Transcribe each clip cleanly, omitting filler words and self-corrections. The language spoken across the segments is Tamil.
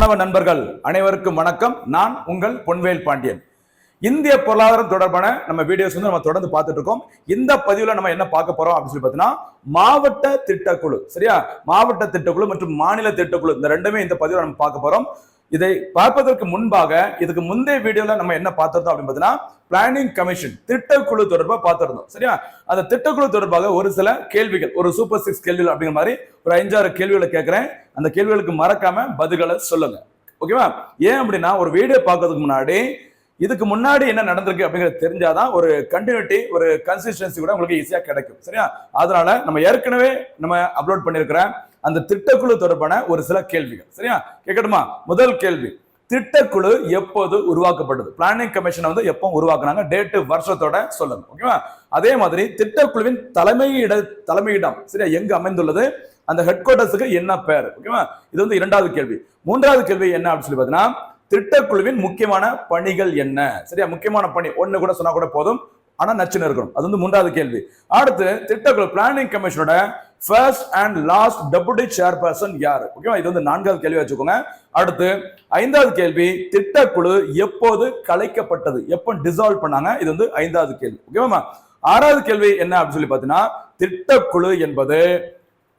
மாணவ நண்பர்கள் அனைவருக்கும் வணக்கம். நான் உங்கள் பொன்வேல் பாண்டியன். இந்திய பொருளாதாரம் தொடர்பான நம்ம வீடியோஸ் வந்து நம்ம தொடர்ந்து பார்த்துட்டு இருக்கோம். இந்த பதிவுல நம்ம என்ன பார்க்க போறோம் அப்படின்னு சொல்லி பார்த்தீங்கன்னா, மாவட்ட திட்டக்குழு, சரியா, மாவட்ட திட்டக்குழு மற்றும் மாநில திட்டக்குழு இந்த ரெண்டுமே இந்த பதிவுல நம்ம பார்க்க போறோம். இதை பார்ப்பதற்கு முன்பாக இதுக்கு முந்தைய வீடியோல நம்ம என்ன பார்த்திருந்தோம் அப்படின்னு பார்த்தீங்கன்னா, பிளானிங் கமிஷன் திட்டக்குழு தொடர்பாக பார்த்திருந்தோம், சரியா. அந்த திட்டக்குழு தொடர்பாக ஒரு சில கேள்விகள், ஒரு சூப்பர் 6 கேள்விகள் அப்படிங்கிற மாதிரி ஒரு 5-6 கேள்விகளை கேட்கிறேன். அந்த கேள்விகளுக்கு மறக்காம பதில்களை சொல்லுங்க, ஓகேவா? ஏன் அப்படின்னா, ஒரு வீடியோ பார்க்கறதுக்கு முன்னாடி இதுக்கு முன்னாடி என்ன நடந்திருக்கு அப்படிங்கிறது தெரிஞ்சாதான் ஒரு கண்டினியூட்டி, ஒரு கன்சிஸ்டன்சி கூட உங்களுக்கு ஈஸியா கிடைக்கும், சரியா. அதனால நம்ம ஏற்கனவே நம்ம அப்லோட் பண்ணிருக்கிற அந்த திட்டக்குழு தொடர்பான ஒரு சில கேள்விகள், சரியா, கேட்கட்டுமா? முதல் கேள்வி, திட்டக்குழு எப்போது உருவாக்கப்பட்டது? பிளானிங் கமிஷன் வந்து எப்போ உருவாக்குனாங்க, டேட் வருஷத்தோட சொல்லுங்க, ஓகேவா? அதே மாதிரி திட்டக்குழுவின் தலைமையிடம், சரியா, எங்க அமைந்துள்ளது, அந்த ஹெட் குவார்டர்ஸுக்கு என்ன பேர், ஓகேவா? இது வந்து இரண்டாவது கேள்வி. மூன்றாவது கேள்வி என்ன அப்படின்னு சொல்லி பார்த்தீங்கன்னா, திட்டக்குழுவின் முக்கியமான பணிகள் என்ன, சரியா? முக்கியமான பணி ஒண்ணு கூட சொன்னா கூட போதும், ஆனா நச்சுன்னு இருக்கணும். அது வந்து மூன்றாவது கேள்வி. அடுத்து திட்டக்குழு பிளானிங் கமிஷனோட first and last deputy chairperson யாரு, ஓகேவா? இது வந்து நான்காவது கேள்வி வச்சுக்கோங்க. அடுத்து ஐந்தாவது கேள்வி, திட்டக்குழு எப்போது கலைக்கப்பட்டது, எப்போ டிசால்வ் பண்ணாங்க, இது வந்து ஐந்தாவது கேள்வி, ஓகேவா? ஆறாவது கேள்வி என்ன அப்படின்னு சொல்லி பார்த்தீங்கன்னா, திட்டக்குழு என்பது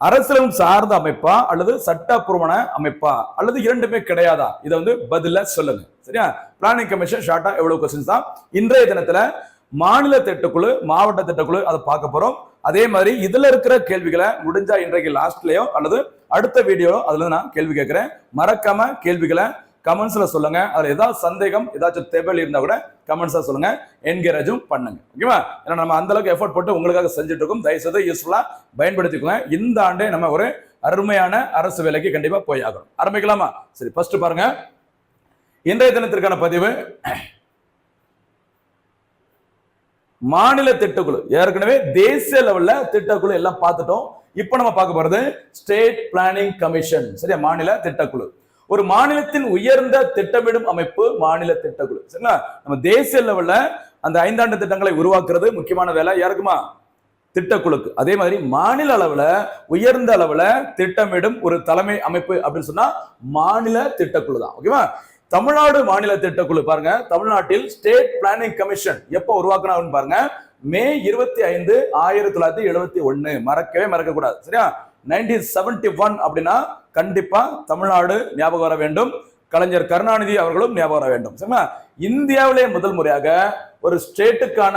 அரசியலும் சார்ந்த அமைப்பா அல்லது சட்டப்பூர்வமான அமைப்பா அல்லது இரண்டுமே கிடையாதா? இதை வந்து பதில சொல்லுங்க, சரியா. பிளானிங் கமிஷன் ஷார்ட்டா எவ்வளவு கொஸ்டின்ஸ் தான். இன்றைய தினத்துல மாநில திட்டக்குழு, மாவட்ட திட்டக்குழு அதை பார்க்க போறோம். அதே மாதிரி இதுல இருக்கிற கேள்விகளை முடிஞ்சா இன்றைக்கு லாஸ்ட்லயோ அல்லது அடுத்த வீடியோ அதுல நான் கேள்வி கேட்கிறேன். மறக்காம கேள்விகளை கமெண்ட்ஸ்ல சொல்லுங்க. அதுல ஏதாவது சந்தேகம், ஏதாச்சும் தேவை இருந்தா கூட கமெண்ட்ஸ்ல சொல்லுங்க, என்கரேஜும் பண்ணுங்க, ஓகேவா? ஏன்னா நம்ம அந்த அளவுக்கு எஃபோர்ட் போட்டு உங்களுக்காக செஞ்சுட்டு இருக்கோம். தயவுசெய்து யூஸ்ஃபுல்லா பயன்படுத்திக்கோங்க. இந்த ஆண்டே நம்ம ஒரு அருமையான அரசு வேலைக்கு கண்டிப்பா போய் ஆகணும். ஆரம்பிக்கலாமா? சரி, ஃபர்ஸ்ட் பாருங்க, இன்றைய தினத்திற்கான பதிவு மாநில திட்டக்குழு. ஏற்கனவே தேசிய லெவல்ல திட்டக்குழு எல்லாம் பார்த்துட்டோம். இப்ப நம்ம பார்க்க போறது ஸ்டேட் பிளானிங் கமிஷன், சரியா, மாநில திட்டக்குழு. ஒரு மாநிலத்தின் உயர்ந்த திட்டமிடும் அமைப்பு மாநில திட்டக்குழு, சரிங்களா. நம்ம தேசிய லெவல்ல அந்த 5 ஆண்டு திட்டங்களை உருவாக்குறது முக்கியமான வேலை யாருக்குமா? திட்டக்குழுக்கு. அதே மாதிரி மாநில அளவுல உயர்ந்த அளவுல திட்டமிடும் ஒரு தலைமை அமைப்பு அப்படின்னு சொன்னா மாநில திட்டக்குழு தான், ஓகேவா? தமிழ்நாடு மாநில திட்டக்குழு பாருங்க, தமிழ்நாட்டில் ஸ்டேட் பிளானிங் கமிஷன் எப்போ உருவாக்குனாங்கன்னு பாருங்க, மே 25, 1971. மறக்க கூடாது, சரியா. 1971 அப்படின்னா கண்டிப்பா தமிழ்நாடு ஞாபகம் வர வேண்டும், கலைஞர் கருணாநிதி அவர்களும் ஞாபகம் வர வேண்டும், சரிங்களா. இந்தியாவிலே முதல் முறையாக ஒரு ஸ்டேட்டுக்கான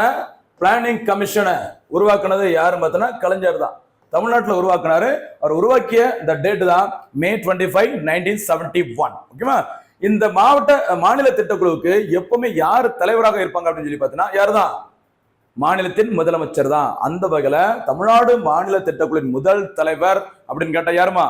பிளானிங் கமிஷனை உருவாக்குனது யாரு பார்த்தோன்னா கலைஞர் தான். தமிழ்நாட்டில் உருவாக்குனாரு. அவர் உருவாக்கிய இந்த டேட் தான் மே 25, 1971, ஓகேவா? இந்த மாநில திட்டக்குழுவுக்கு எப்பவுமே யார் தலைவராக இருப்பாங்க அப்படின்னு சொல்லி பார்த்தீங்கன்னா யாரு தான்? மாநிலத்தின் முதலமைச்சர் தான். அந்த வகையில தமிழ்நாடு மாநில திட்டக்குழுவின் முதல் தலைவர் அப்படின்னு கேட்ட யாருமா?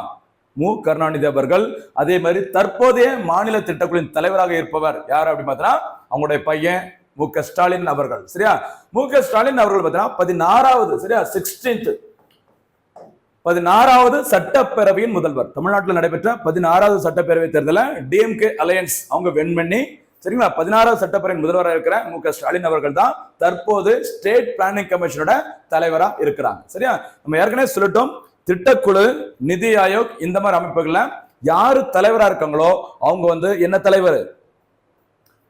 மு கருணாநிதி அவர்கள். அதே மாதிரி தற்போதைய மாநில திட்டக்குழுவின் தலைவராக இருப்பவர் யார் அப்படின்னு பார்த்தீங்கன்னா அவங்களுடைய பையன் மு க ஸ்டாலின் அவர்கள், சரியா. மு க ஸ்டாலின் அவர்கள் பார்த்தீங்கன்னா 16வது, சரியா, 16வது சட்டப்பேரவையின் முதல்வர். தமிழ்நாட்டில் நடைபெற்ற 16வது சட்டப்பேரவை தேர்தலில் டிஎம்கே அலையன்ஸ் அவங்க வென் பண்ணி, சரிங்களா, 16வது சட்டப்பேரவை முதல்வராக இருக்கிற மு க ஸ்டாலின் அவர்கள் தான் தற்போது ஸ்டேட் பிளானிங் கமிஷனோட தலைவரா இருக்கிறாங்க, சரியா. நம்ம ஏற்கனவே சொல்லிட்டோம், திட்டக்குழு, நிதி ஆயோக் இந்த மாதிரி அமைப்புகள்ல யாரு தலைவரா இருக்காங்களோ அவங்க வந்து என்ன தலைவர்?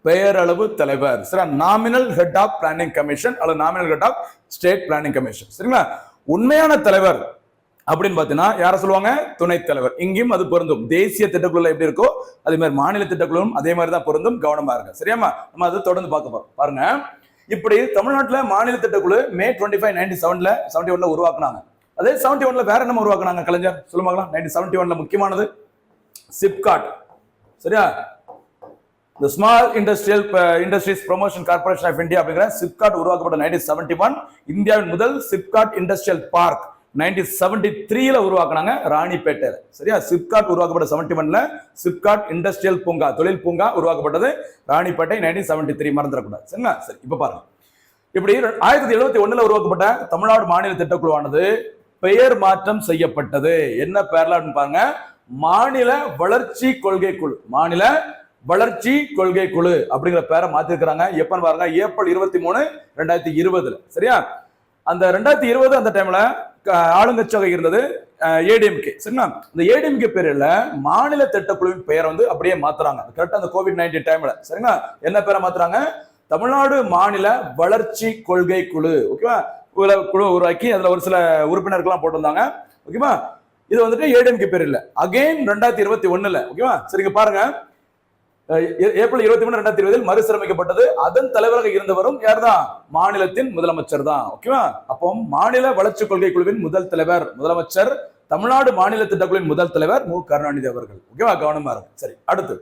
பெயரளவு தலைவர், சரியா. Nominal head of planning commission அல்லது nominal head of state planning commission, சரிங்களா. உண்மையான தலைவர் அப்படின்னு பாத்தீங்கன்னா யார சொல்லுவாங்க? துணைத் தலைவர். இங்கேயும் அது பொருந்தும். தேசிய திட்டக்குழு எப்படி இருக்கோ அதே மாதிரி மாநில திட்டக்குழுவும் அதே மாதிரி தான் பொருந்தும். கவனமா இருங்க, சரியாமா? நம்ம அது தொடர்ந்து பார்க்க போறோம். பாருங்க, இப்படி தமிழ்நாட்டில் மாநில திட்டக்குழு மே 25, 1971 உருவாக்குனாங்க. அதே 71 வேற என்ன உருவாக்குனாங்க கலைஞர்? சொல்லுவாங்களா? 1971 முக்கியமானது சிப்காட், சரியா. The Small Industries Promotion Corporation of India அப்படிங்கிற சிப்காட் உருவாக்கப்பட்ட 1971. இந்தியாவின் முதல் சிப்காட் இண்டஸ்ட்ரியல் பார்க் 1973 உருவாக்குனாங்க ராணிப்பேட்டை, சரியா. சிப்காட் உருவாக்கப்பட்ட 71ல சிப்காட் இண்டஸ்ட்ரியல் பூங்கா, தொழில் பூங்கா உருவாக்கப்பட்டது ராணிப்பேட்டை 1973, மறந்துடக்கூடாது, சரிங்களா. சரி, இப்ப பாருங்க, இப்படி 1971 உருவாக்கப்பட்ட தமிழ்நாடு மாநில திட்டக்குழுவானது பெயர் மாற்றம் செய்யப்பட்டது. என்ன பெயர்ல பாருங்க? மாநில வளர்ச்சி கொள்கை குழு. மாநில வளர்ச்சி கொள்கை குழு அப்படிங்கிற பேரை மாத்திருக்கிறாங்க. எப்பன்னு பாருங்க, ஏப்ரல் 23, 2020, சரியா. அந்த 2020 அந்த டைம்ல ஆளுங்கட்சியாக இருந்தது ஏடிஎம்கே. சரிங்களா? இந்த ஏடிஎம்கே பேர்ல மாநில திட்டக்குழுவின் பெயரை வந்து அப்படியே மாத்துறாங்க. கரெக்டா அந்த COVID-19 டைம்ல. சரிங்களா? என்ன பேரை மாத்துறாங்க? தமிழ்நாடு மாநில வளர்ச்சி கொள்கை குழு. ஓகேவா? குழு உருவாக்கி அதுல ஒரு சில உறுப்பினர்கள்லாம் போட்டிருந்தாங்க. ஓகேவா? இது வந்துட்டு ஏடிஎம்கே பேர் இல்ல. அகைன் 2021ல. ஓகேவா? சரிங்க பாருங்க. ஏப்ரல் 23, 2020 மறுசீரமைக்கப்பட்டது. அதன் தலைவராக இருந்தவரும் யார்தான்? மாநிலத்தின் முதலமைச்சர் தான். ஓகேவா? அப்போ மாநில வளர்ச்சி கொள்கை குழுவின் முதல் தலைவர் முதலமைச்சர், தமிழ்நாடு மாநில திட்டக்குழுவின் முதல் தலைவர் மு கருணாநிதி அவர்கள். ஓகேவா? கவனமா இருக்கும். சரி, அடுத்து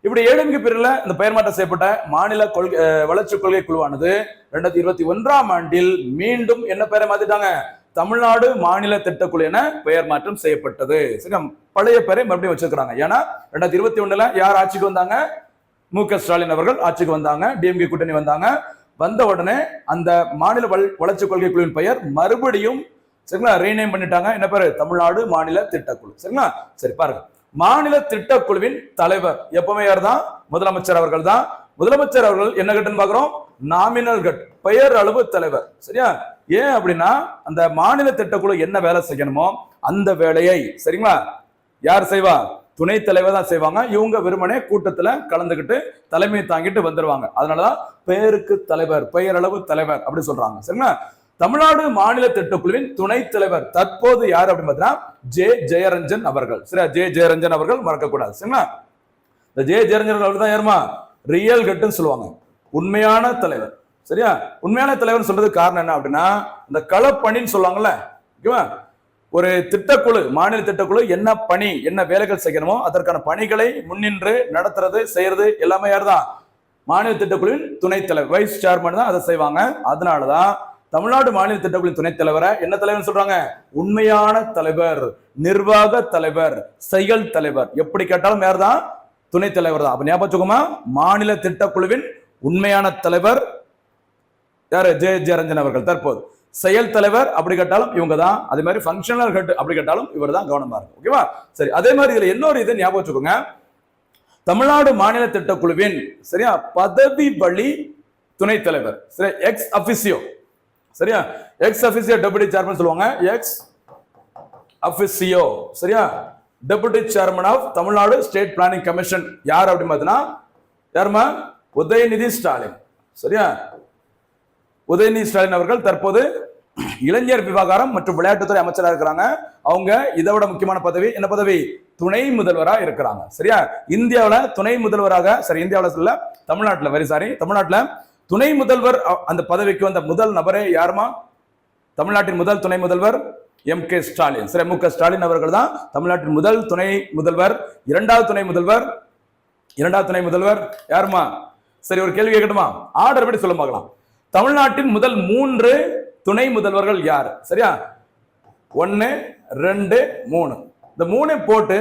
இப்படி ஏடிஎம்கே பேர்ல இந்த பெயர் மாற்றம் செய்யப்பட்ட மாநில வளர்ச்சி கொள்கை குழுவானது 2021ஆம் ஆண்டில் மீண்டும் என்ன பெயரை மாத்திட்டாங்க? தமிழ்நாடு மாநில திட்டக்குழு என பெயர் மாற்றம் செய்யப்பட்டது. சரி, பழைய பெயரை மறுபடியும் வச்சிருக்காங்க. ஏன்னா 2021ல யார் ஆட்சிக்கு வந்தாங்க? மு க ஸ்டாலின் அவர்கள் ஆட்சிக்கு வந்தாங்க. டிஎம்கே கூட்டணி வந்தாங்க. வந்த உடனே அந்த மாநில வளர்ச்சி கொள்கை குழுவின் பெயர் மறுபடியும் சரிங்களா ரீநேம் பண்ணிட்டாங்க. என்ன பேரு? தமிழ்நாடு மாநில திட்டக்குழு. சரிங்களா? சரி பாருங்க, மாநில திட்டக்குழுவின் தலைவர் எப்பவுமே யார் தான்? முதலமைச்சர் அவர்கள் தான். முதலமைச்சர் அவர்கள் என்ன கட்டுன்னு பாக்குறோம்? நாமினல் கட், பெயர் அளவு தலைவர். சரியா? ஏன் அப்படின்னா அந்த மாநில திட்டக்குழு என்ன வேலை செய்யணுமோ அந்த வேலையை சரிங்களா யார் செய்வா? துணைத் தலைவர் தான் செய்வாங்க. இவங்க வெறுமனே கூட்டத்துல கலந்துகிட்டு தலைமை தாங்கிட்டு வந்துருவாங்க. அதனாலதான் பெயருக்கு தலைவர், பெயரளவு தலைவர் அப்படி சொல்றாங்க. சரிங்களா? தமிழ்நாடு மாநில திட்டக்குழுவின் துணைத் தலைவர் தற்போது யார் அப்படின்னு பார்த்தீங்கன்னா ஜே ஜெயரஞ்சன் அவர்கள். சரியா? ஜே ஜெயரஞ்சன் அவர்கள் மறக்கக்கூடாது. சரிங்களா? இந்த ஜே ஜெயரஞ்சன் அவர்கள் தான் யாருமா? ரியல் கட்டுன்னு சொல்லுவாங்க, உண்மையான தலைவர். சரியா? உண்மையான தலைவர் சொல்றது காரணம் என்ன அப்படின்னா இந்த களப்பணின்னு சொல்லுவாங்கல்ல. ஓகேவா? ஒரு திட்டக்குழு, மாநில திட்டக்குழு என்ன பணி என்ன வேலைகள் செய்யணுமோ அதற்கான பணிகளை முன்னின்று நடத்துறது செய்யறது எல்லாமே யார் தான்? மாநில திட்டக்குழுவின் துணைத் தலைவர், வைஸ் சேர்மன் தான் அதை செய்வாங்க. அதனாலதான் தமிழ்நாடு மாநில திட்டக்குழுவின் துணைத் தலைவரை என்ன தலைவர் சொல்றாங்க? உண்மையான தலைவர், நிர்வாக தலைவர், செயல் தலைவர். எப்படி கேட்டாலும் யார் தான்? துணைத் தலைவர் தான். அப்ப ஞாபகம், மாநில திட்டக்குழுவின் உண்மையான தலைவர் யாரு? ஜே ஜெயரஞ்சன் அவர்கள். தற்போது செயல் தலைவர் அப்படி கேட்டாலும் இவங்க தான். அதே மாதிரி ஃபங்க்ஷனல் ஹெட் அப்படி கேட்டாலும் இவர் தான். கவனமா இருக்கும். ஓகேவா? சரி, அதே மாதிரி இதுல இன்னொரு இதை ஞாபகம் வச்சுக்கோங்க. தமிழ்நாடு மாநில திட்டக்குழுவின் சரியா பதவி வழி துணைத் தலைவர். சரி, எக்ஸ் அபிசியோ. சரியா? எக்ஸ் அபிசியோ டெபுட்டி சேர்மன் சொல்லுவாங்க. எக்ஸ் அபிசியோ சரியா deputy chairman of Tamil Nadu state planning commission யார் அப்படின்னு பார்த்தீங்கன்னா யாருமா? உதயநிதி ஸ்டாலின். சரியா? உதயநிதி ஸ்டாலின் அவர்கள் தற்போது இளைஞர் விவகாரம் மற்றும் விளையாட்டுத்துறை அமைச்சராக இருக்கிறாங்க. அவங்க இதை விட முக்கியமான பதவி என்ன பதவி? துணை முதல்வராக இருக்கிறாங்க. சரியா? இந்தியாவில் துணை முதல்வராக, சரி இந்தியாவில் சொல்ல தமிழ்நாட்டில், வெரி சாரி, தமிழ்நாட்டில் துணை முதல்வர் அந்த பதவிக்கு வந்த முதல் நபரே யாருமா? தமிழ்நாட்டின் முதல் துணை முதல்வர் MK ஸ்டாலின். சரி, MK ஸ்டாலின் அவர்கள் தான் தமிழ்நாட்டின் முதல் துணை முதல்வர். இரண்டாவது துணை முதல்வர் யாருமா? சரி, ஒரு கேள்வி கேட்கட்டுமா? ஆர்டர் படி சொல்ல பார்க்கலாம். தமிழ்நாட்டின் முதல் 3 துணை முதல்வர்கள் யார்? சரியா? 1, 2, 3. இந்த 3 போட்டு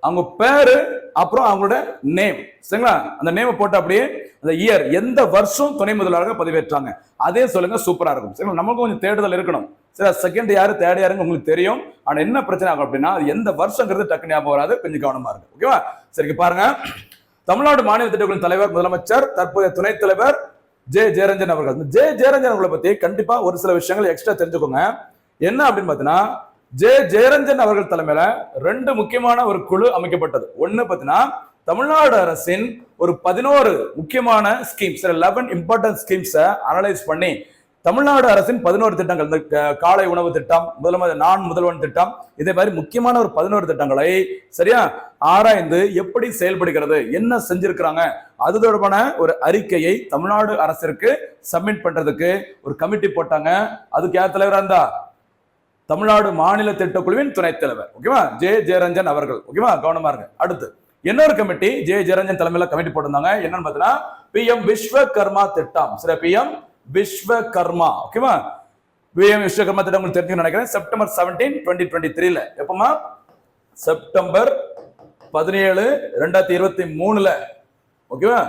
அவங்க பேரு அப்புறம் அவங்களோட நேம் சரிங்களா அந்த நேம் போட்டு அப்படியே அந்த இயர் எந்த வருஷம் துணை முதல்வராக பதவியேற்றாங்க அதே சொல்லுங்க. சூப்பரா இருக்கும். சரிங்களா? நமக்கு கொஞ்சம் தேடுதல் இருக்கணும். சரி, செகண்ட் யாரு தேர்ட் யாருன்னு உங்களுக்கு தெரியும். ஆனா என்ன பிரச்சனை ஆகும் அப்படின்னா அது எந்த வருஷங்கிறது டக்கு ஞாபகம் வராது. கொஞ்சம் கவனமா இருக்கு. ஓகேவா? சரி பாருங்க, தமிழ்நாடு மாநில திட்டக்குழுவின் தலைவர் முதலமைச்சர், தற்போதைய துணைத் தலைவர் ஜே ஜெயரஞ்சன் அவர்கள். ஜே ஜெயரஞ்சன் அவர்களை பத்தி கண்டிப்பா ஒரு சில விஷயங்கள் எக்ஸ்ட்ரா தெரிஞ்சுக்கோங்க. என்ன அப்படின்னு பாத்தீங்கன்னா ஜே ஜெயரஞ்சன் அவர்கள் தலைமையில 2 முக்கியமான ஒரு குழு அமைக்கப்பட்டது. ஒன்னு பாத்தீங்கன்னா தமிழ்நாடு அரசின் ஒரு 11 முக்கியமான ஸ்கீம்ஸ், 11 இம்பார்ட்டன்ட் ஸ்கீம்ஸை அனலைஸ் பண்ணி தமிழ்நாடு அரசின் 11 திட்டங்கள், இந்த காலை உணவு திட்டம், நான் முதல்வன் திட்டம், இதே மாதிரி முக்கியமான ஒரு 11 திட்டங்களை சரியா ஆராய்ந்து எப்படி செயல்படுகிறது, என்ன செஞ்சிருக்கிறாங்க, அது தொடர்பான ஒரு அறிக்கையை தமிழ்நாடு அரசிற்கு சப்மிட் பண்றதுக்கு ஒரு கமிட்டி போட்டாங்க. அதுக்கு யார் தலைவரா இருந்தா? தமிழ்நாடு மாநில திட்டக்குழுவின் துணைத் தலைவர். ஓகேவா? ஜே ஜெயரஞ்சன் அவர்கள். ஓகேவா? கவனமா இருங்க. அடுத்து இன்னொரு கமிட்டி ஜே ஜெயரஞ்சன் தலைமையில கமிட்டி போட்டிருந்தாங்க. என்னன்னு பாத்தீங்கன்னா PM விஸ்வகர்மா திட்டம். சரி, PM விஸ்வகர்மா. ஓகேவா? PM விஸ்வகர்மா திட்டம் உங்களுக்கு தெரிஞ்சு நினைக்கிறேன். செப்டம்பர் 17, 2023ல எப்பமா? செப்டம்பர் 17, 2023ல ஓகேவா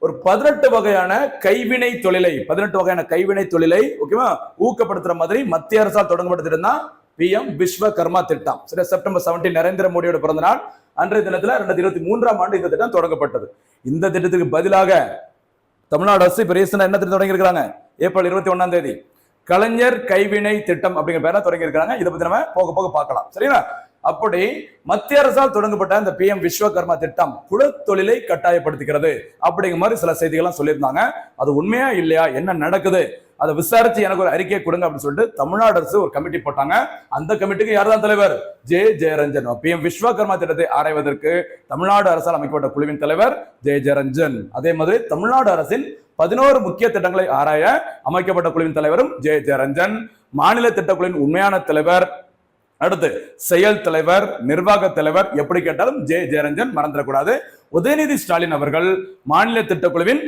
ஒரு 18 வகையான கைவினை தொழிலை ஓகேவா ஊக்கப்படுத்துற மாதிரி மத்திய அரசால் தொடங்கப்பட்டதுன்னா PM விஸ்வகர்மா திட்டம். சரி, செப்டம்பர் 17 நரேந்திர மோடியோட பிறந்த நாள் அன்றைய தினத்துல 2023ஆம் ஆண்டு இந்த திட்டம் தொடங்கப்பட்டது. இந்த திட்டத்துக்கு பதிலாக தமிழ்நாடு அரசு இப்ப ரீசனா என்ன திட்டம் தொடங்கி இருக்காங்க? ஏப்ரல் 21ஆம் தேதி கலைஞர் கைவினை திட்டம் அப்படிங்கிற பேரை தொடங்கி இருக்காங்க. இதை பத்தி நம்ம போக போக பார்க்கலாம். சரிங்களா? அப்படி மத்திய அரசால் தொடங்கப்பட்ட இந்த PM விஸ்வகர்மா திட்டம் குலத்தொழிலை கட்டாயப்படுத்துகிறது அப்படிங்கிற மாதிரி சில செய்திகள்லாம் சொல்லியிருந்தாங்க. அது உண்மையா இல்லையா, என்ன நடக்குது, அதை விசாரிச்சு எனக்கு ஒரு அறிக்கையை கொடுங்க அப்படின்னு சொல்லிட்டு தமிழ்நாடு அரசு ஒரு கமிட்டி போட்டாங்க. அந்த கமிட்டிக்கு யார் தான் தலைவர்? ஜெயரஞ்சன். PM விஸ்வகர்மா திட்டத்தை ஆராய்வதற்கு தமிழ்நாடு அரசால் அமைக்கப்பட்ட குழுவின் தலைவர் ஜெயரஞ்சன். அதே மாதிரி தமிழ்நாடு அரசின் 11 முக்கிய திட்டங்களை ஆராய அமைக்கப்பட்ட குழுவின் தலைவரும் ஜெயரஞ்சன். மாநில திட்டக்குழுவின் உண்மையான தலைவர், அடுத்து செயல் தலைவர், நிர்வாக தலைவர், எப்படி கேட்டாலும் ஜெயரஞ்சன் மறந்துடக்கூடாது. உதயநிதி ஸ்டாலின் அவர்கள் மாநில திட்டக்குழுவின்